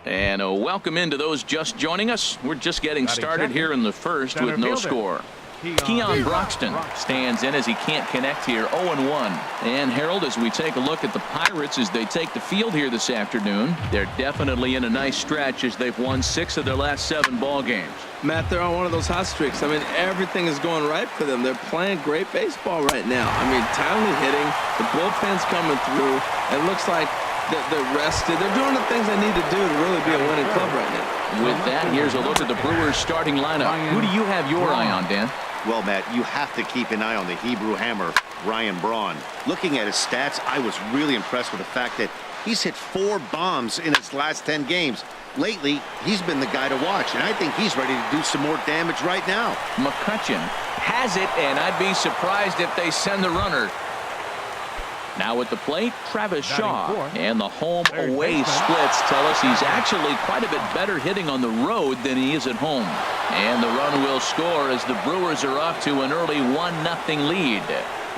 And a welcome into those just joining us. We're just getting started here in the first with no score. Keon Broxton stands in as he can't connect here. 0-1. And Harold, as we take a look at the Pirates as they take the field here this afternoon, they're definitely in a nice stretch as they've won 6 of their last 7 ball games. Matt, they're on one of those hot streaks. I mean, everything is going right for them. They're playing great baseball right now. I mean, timely hitting, the bullpen's coming through. It looks like they're rested. They're doing the things they need to do to really be a winning club right now. With that, here's a look at the Brewers starting lineup. Who do you have your eye on, Dan? Well, Matt, you have to keep an eye on the Hebrew Hammer, Ryan Braun. Looking at his stats, I was really impressed with the fact that he's hit 4 bombs in his last 10 games. Lately, he's been the guy to watch, and I think he's ready to do some more damage right now. McCutchen has it, and I'd be surprised if they send the runner. Now at the plate, Travis Shaw, and the home-away splits tell us he's actually quite a bit better hitting on the road than he is at home. And the run will score as the Brewers are off to an early 1-0 lead.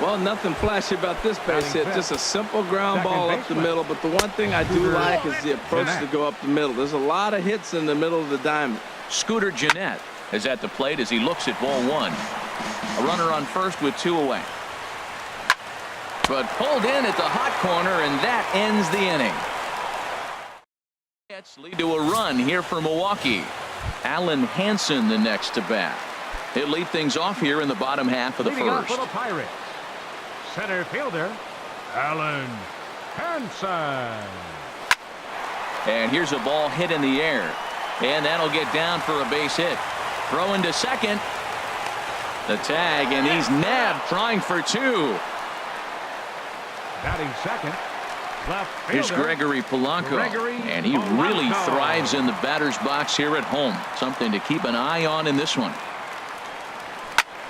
Well, nothing flashy about this base hit. Just a simple ground ball up the middle. But the one thing I do like is the approach to go up the middle. There's a lot of hits in the middle of the diamond. Scooter Gennett is at the plate as he looks at ball 1. A runner on first with 2 away. But pulled in at the hot corner, and that ends the inning. Mets lead to a run here for Milwaukee. Alan Hansen the next to bat. He'll lead things off here in the bottom half of the first. For the Pirates, center fielder Alan Hansen. And here's a ball hit in the air, and that'll get down for a base hit. Throw into second. The tag, and he's nabbed trying for 2. Batting second, left fielder. Here's Gregory Polanco, and he really thrives in the batter's box here at home. Something to keep an eye on in this one.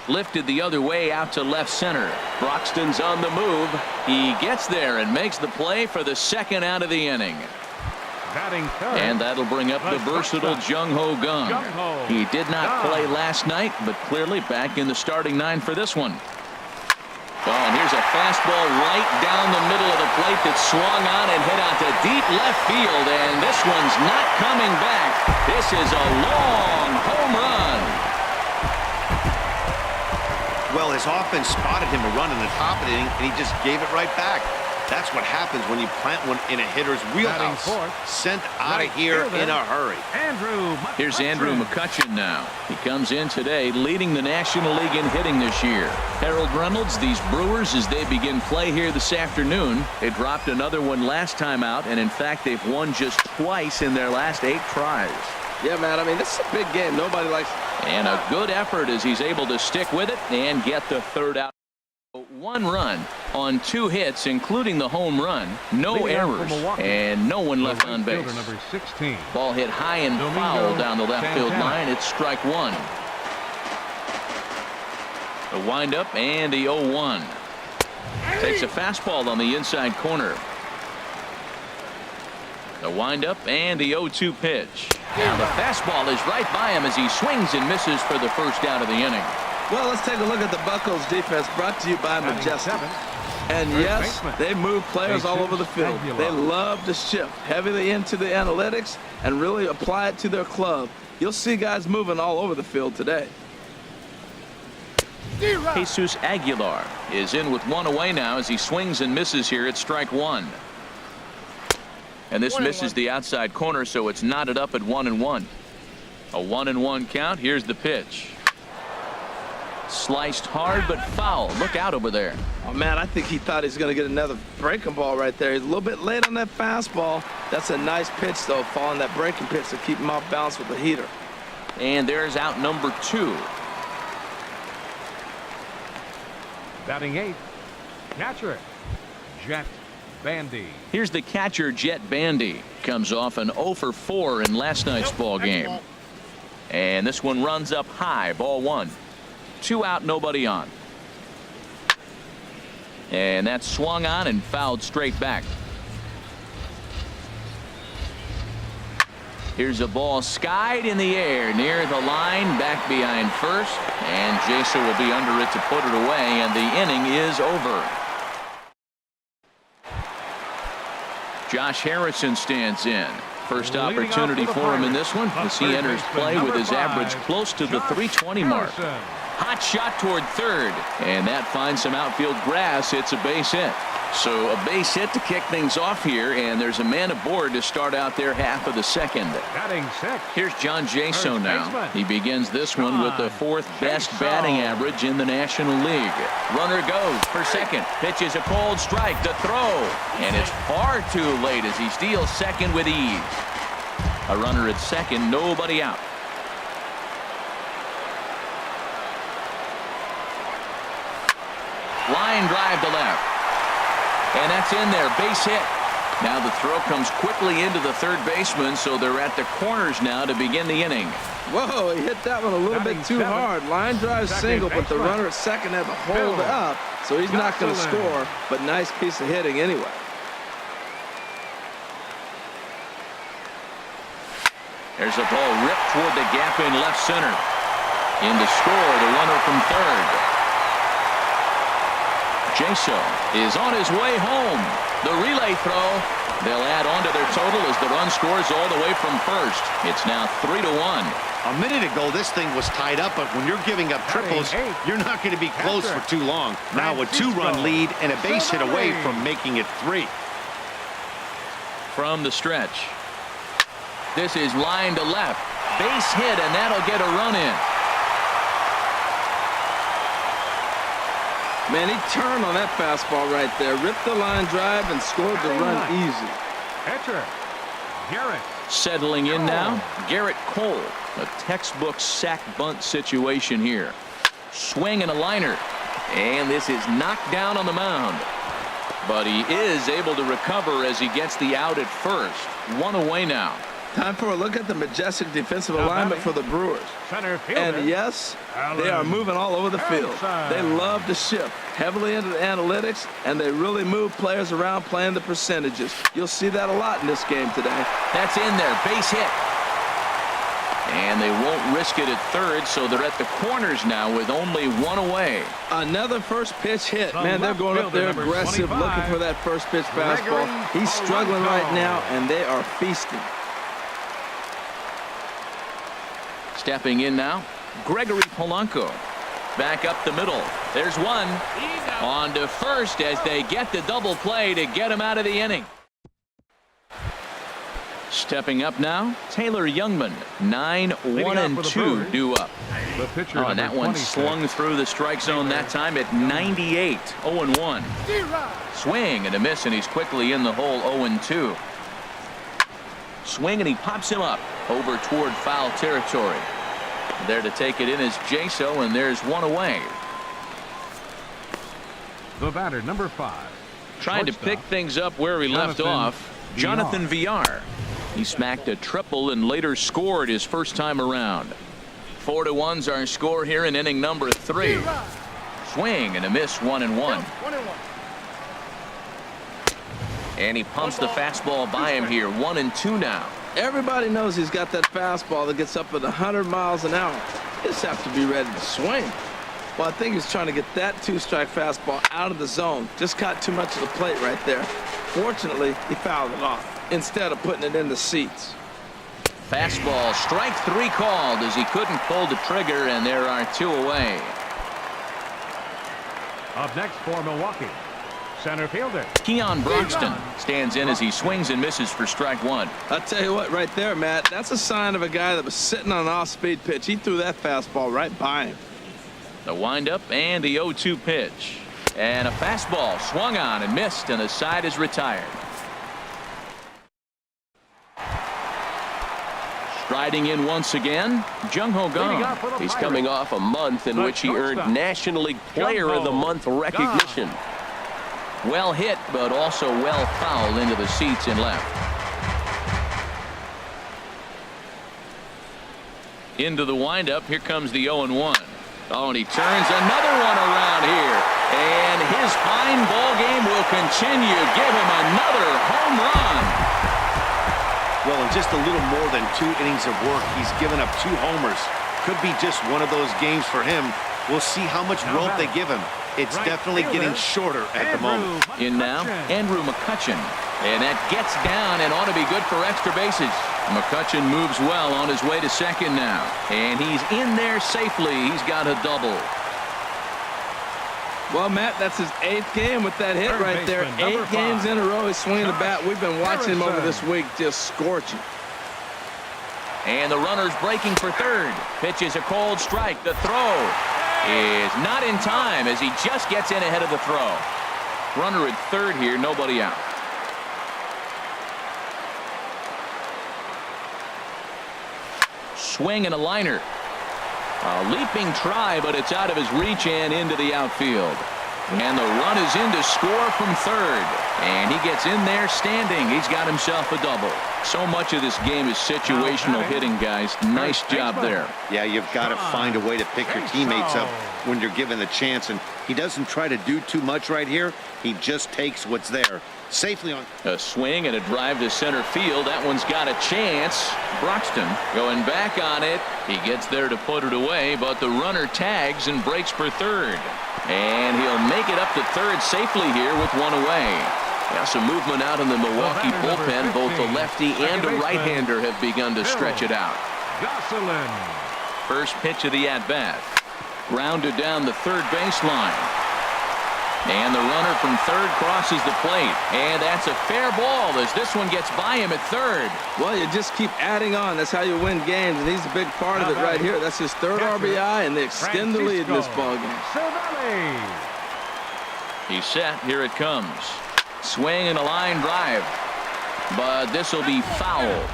Lifted the other way out to left center. Broxton's on the move. He gets there and makes the play for the second out of the inning. Batting third, and that'll bring up the versatile Jung-Ho Kang. He did not play last night, but clearly back in the starting 9 for this one. Oh, and here's a fastball right down the middle of the plate that swung on and hit out to deep left field, and this one's not coming back. This is a long home run. Well, his offense spotted him a run in the top of the inning, and he just gave it right back. That's what happens when you plant one in a hitter's wheelhouse. Sent out of here in a hurry. Here's Andrew McCutchen now. He comes in today leading the National League in hitting this year. Harold Reynolds, these Brewers, as they begin play here this afternoon, they dropped another one last time out, and in fact they've won just twice in their last 8 tries. Yeah, man, I mean, this is a big game. Nobody likes it. And a good effort as he's able to stick with it and get the 3rd out. 1 run on 2 hits, including the home run. No errors, and no one left on base. Number 16. Ball hit high and foul down the left field line. It's strike 1. The windup and the 0-1. Takes a fastball on the inside corner. The windup and the 0-2 pitch. Now the fastball is right by him as he swings and misses for the first out of the inning. Well, let's take a look at the Buccos defense, brought to you by Majestic. And yes, they move players all over the field. They love to shift heavily into the analytics and really apply it to their club. You'll see guys moving all over the field today. Jesus Aguilar is in with 1 away now as he swings and misses here at strike 1. And this misses the outside corner, so it's knotted up at 1-1. A 1-1 count. Here's the pitch. Sliced hard but foul. Look out over there. Oh, man, I think he thought he was going to get another breaking ball right there. He's a little bit late on that fastball. That's a nice pitch, though, following that breaking pitch to keep him off balance with the heater. And there's out number 2. Batting 8th, catcher Jet Bandy. Here's the catcher, Jet Bandy. Comes off an 0-for-4 in last night's ball game. And this one runs up high, ball 1. 2 out, nobody on. And that's swung on and fouled straight back. Here's a ball skied in the air near the line, back behind first, and Jason will be under it to put it away, and the inning is over. Josh Harrison stands in. first Leading off opportunity for the for him in Pirates, this one as he third enters baseman, play with number his 5, average close to the Josh 320 mark. Harrison. Hot shot toward third, and that finds some outfield grass. It's a base hit. So a base hit to kick things off here, and there's a man aboard to start out their half of the second. Batting sixth. Here's John Jaso First now. baseman. He begins this one with the fourth best Jaso. batting average in the National League. Runner goes for second. Pitches a cold strike to throw, and it's far too late as he steals second with ease. A runner at second, nobody out. Line drive to left. And that's in there. Base hit. Now the throw comes quickly into the third baseman, so they're at the corners now to begin the inning. Whoa, he hit that one a little bit too hard. Line drive single, but the runner at second had to hold up, so he's not going to score, but nice piece of hitting anyway. There's a ball ripped toward the gap in left center. In to score, the runner from third. Jaso is on his way home. The relay throw. They'll add on to their total as the run scores all the way from first. It's now 3-1. A minute ago, this thing was tied up, but when you're giving up triples, you're not going to be close for too long. Now a 2-run lead and a base hit away from making it 3. From the stretch. This is line to left. Base hit, and that'll get a run in. Man, he turned on that fastball right there, ripped the line drive, and scored the run easy. Catcher, Garrett. Settling in now, Garrett Cole. A textbook sack bunt situation here. Swing and a liner. And this is knocked down on the mound. But he is able to recover as he gets the out at first. One away now. Time for a look at the majestic defensive alignment for the Brewers. Center fielder. And yes, they are moving all over the field. They love to shift heavily into the analytics, and they really move players around playing the percentages. You'll see that a lot in this game today. That's in there. Base hit. And they won't risk it at third, so they're at the corners now with only one away. Another first pitch hit. Man, they're going up there aggressive, looking for that first pitch fastball. He's struggling right now, and they are feasting. Stepping in now, Gregory Polanco. Back up the middle. There's one. On to first as they get the double play to get him out of the inning. Stepping up now, Taylor Youngman. 9-1-2 due up. Oh, and that one slung through the strike zone that time at 98. 0-1. Swing and a miss, and he's quickly in the hole. 0-2. Swing, and he pops him up over toward foul territory. There to take it in is Jaso, and there's one away. The batter, number 5. Trying to pick things up where he left off, Jonathan Villar. He smacked a triple and later scored his first time around. 4-1's our score here in inning number 3. Swing and a miss, 1-1. And he pumps the fastball by him here. 1-2 now. Everybody knows he's got that fastball that gets up at 100 miles an hour. He just have to be ready to swing. Well, I think he's trying to get that 2-strike fastball out of the zone. Just caught too much of the plate right there. Fortunately, he fouled it off instead of putting it in the seats. Fastball, strike 3 called as he couldn't pull the trigger, and there are 2 away. Up next for Milwaukee, center fielder Keon Broxton stands in as he swings and misses for strike 1. I'll tell you what, right there, Matt, that's a sign of a guy that was sitting on an off-speed pitch. He threw that fastball right by him. The windup and the 0-2 pitch. And a fastball swung on and missed, and the side is retired. Striding in once again, Jung-Ho Kang. He's coming off a month in which he earned National League Player of the Month recognition. Well hit, but also well fouled into the seats and left. Into the windup, here comes the 0-1. Oh, and he turns another one around here. And his fine ball game will continue. Give him another home run. Well, in just a little more than 2 innings of work, he's given up 2 homers. Could be just one of those games for him. We'll see how much rope they give him. It's definitely getting shorter at the moment. In now, Andrew McCutchen. And that gets down and ought to be good for extra bases. McCutchen moves well on his way to second now. And he's in there safely. He's got a double. Well, Matt, that's his 8th game with that hit right there. 8 games in a row he's swinging the bat. We've been watching him over this week just scorching. And the runner's breaking for third. Pitch is a cold strike. The throw is not in time as he just gets in ahead of the throw. Runner at third here, nobody out. Swing and a liner. A leaping try, but it's out of his reach and into the outfield. And the run is in to score from third. And he gets in there standing. He's got himself a double. So much of this game is situational hitting, guys. Nice job there. Yeah, you've got to find a way to pick your teammates up when you're given the chance. And he doesn't try to do too much right here. He just takes what's there. Safely on. A swing and a drive to center field. That one's got a chance. Broxton going back on it. He gets there to put it away, but the runner tags and breaks for third. And he'll make it up to third safely here with one away. Yeah, some movement out in the Milwaukee bullpen. Both the lefty and the right-hander have begun to stretch it out. First pitch of the at-bat. Grounded down the third baseline. And the runner from third crosses the plate. And that's a fair ball as this one gets by him at third. Well, you just keep adding on. That's how you win games, and he's a big part of it right here. That's his third RBI, and they extend the lead in this ballgame. He's set. Here it comes. Swing and a line drive. But this will be foul.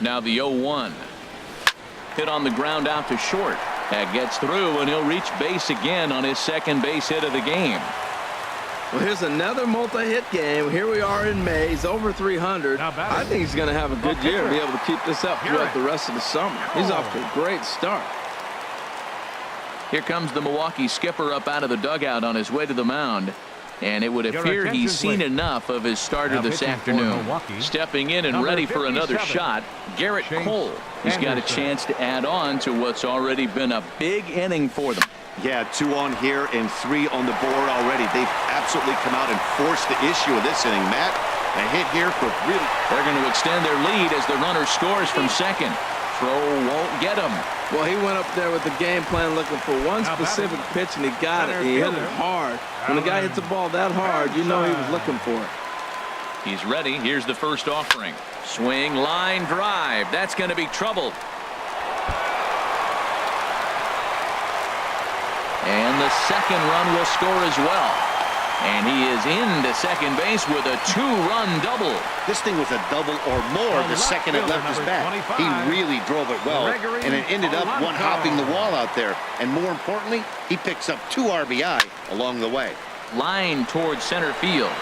Now the 0-1. Hit on the ground out to short. That gets through, and he'll reach base again on his second base hit of the game. Well, here's another multi-hit game. Here we are in May. He's over 300. I think he's going to have a good year and be able to keep this up throughout the rest of the summer. He's off to a great start. Here comes the Milwaukee skipper up out of the dugout on his way to the mound. And it would appear he's seen enough of his starter this afternoon. Stepping in and ready for another shot, Garrett Cole. He's got a chance to add on to what's already been a big inning for them. Yeah, 2 on here and 3 on the board already. They've absolutely come out and forced the issue of this inning. Matt, a hit here for really. They're going to extend their lead as the runner scores from second. Throw won't get him. Well, he went up there with the game plan looking for one specific pitch, and he got it. He hit it hard. When the guy hits the ball that hard, you know he was looking for it. He's ready. Here's the first offering. Swing, line, drive. That's going to be trouble. And the second run will score as well. And he is into second base with a 2-run double. This thing was a double or more the second it left his bat. He really drove it well, and it ended up one-hopping the wall out there. And more importantly, he picks up 2 RBI along the way. Line towards center field.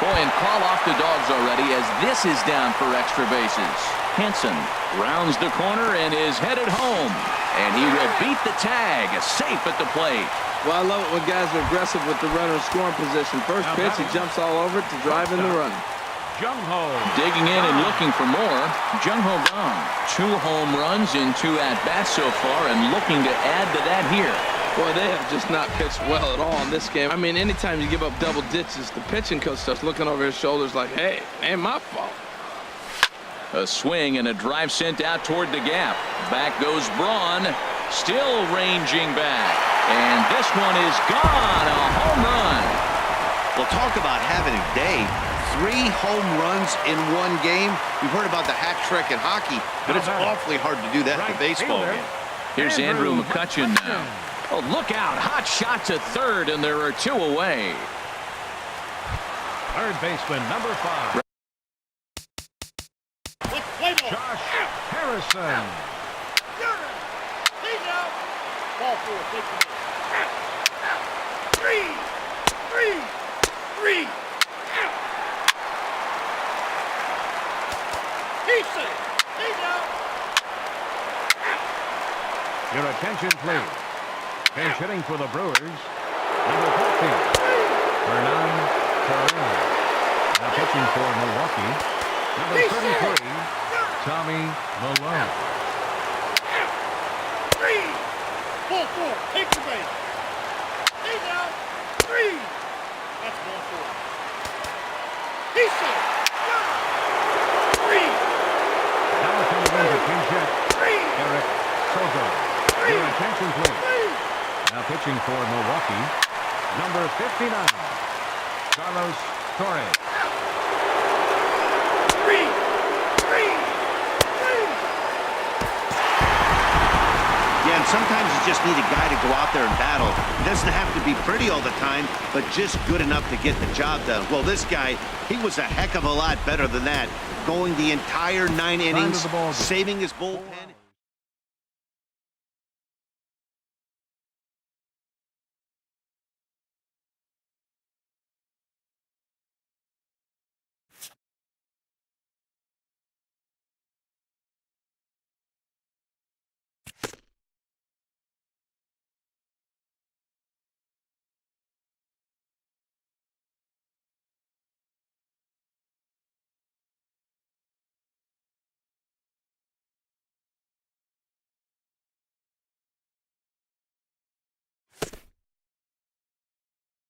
Boy, and call off the dogs already as this is down for extra bases. Henson rounds the corner and is headed home. And he will beat the tag, safe at the plate. Well, I love it when guys are aggressive with the runner in scoring position. First pitch, he jumps all over it to drive in the run. Digging in and looking for more. Jung-Ho Kang. 2 home runs in 2 at-bats so far and looking to add to that here. Boy, they have just not pitched well at all in this game. I mean, anytime you give up double ditches, the pitching coach starts looking over his shoulders like, hey, ain't my fault. A swing and a drive sent out toward the gap. Back goes Braun. Still ranging back. And this one is gone. A home run. Well, talk about having a day. 3 home runs in 1 game. We've heard about the hat trick in hockey, but it's awfully hard to do that in a baseball game. Here's Andrew McCutchen now. Oh, look out. Hot shot to third, and there are 2 away. Third baseman, number 5. Josh Harrison. Ball 4, take the 3. He's safe. He's out. Your attention, please. Pinch hitting for the Brewers. Number 14, Hernan Carrera. Now pitching for Milwaukee. Number 33, Tommy Malone. 3. Ball 4. Take the base. He's out. 3. That's ball 4. He's safe. 3. Now coming in to pinch hit. 3. Eric Sozo. Your attention, please. Now pitching for Milwaukee, number 59, Carlos Torres. 3. Yeah, and sometimes you just need a guy to go out there and battle. It doesn't have to be pretty all the time, but just good enough to get the job done. Well, this guy, he was a heck of a lot better than that, going the entire 9 innings, saving his bullpen.